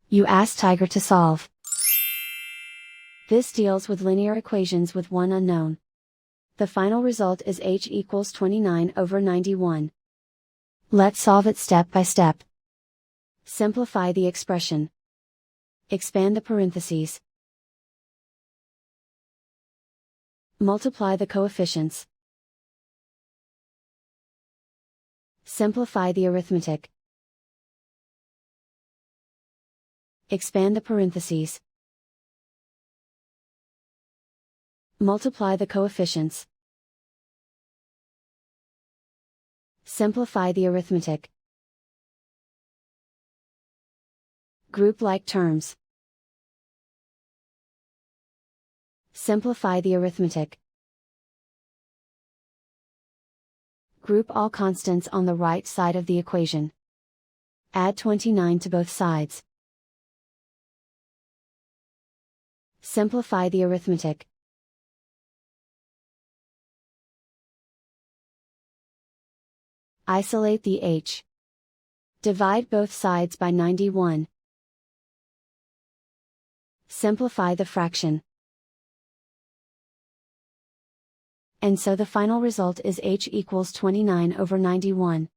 You ask Tiger to solve. This deals with linear equations with one unknown. The final result is h equals 29/91. Let's solve it step by step. Simplify the expression. Expand the parentheses. Multiply the coefficients. Simplify the arithmetic. Expand the parentheses. Multiply the coefficients. Simplify the arithmetic. Group like terms. Simplify the arithmetic. Group all constants on the right side of the equation. Add 29 to both sides. Simplify the arithmetic. Isolate the h. Divide both sides by 91. Simplify the fraction. And so the final result is h equals 29/91.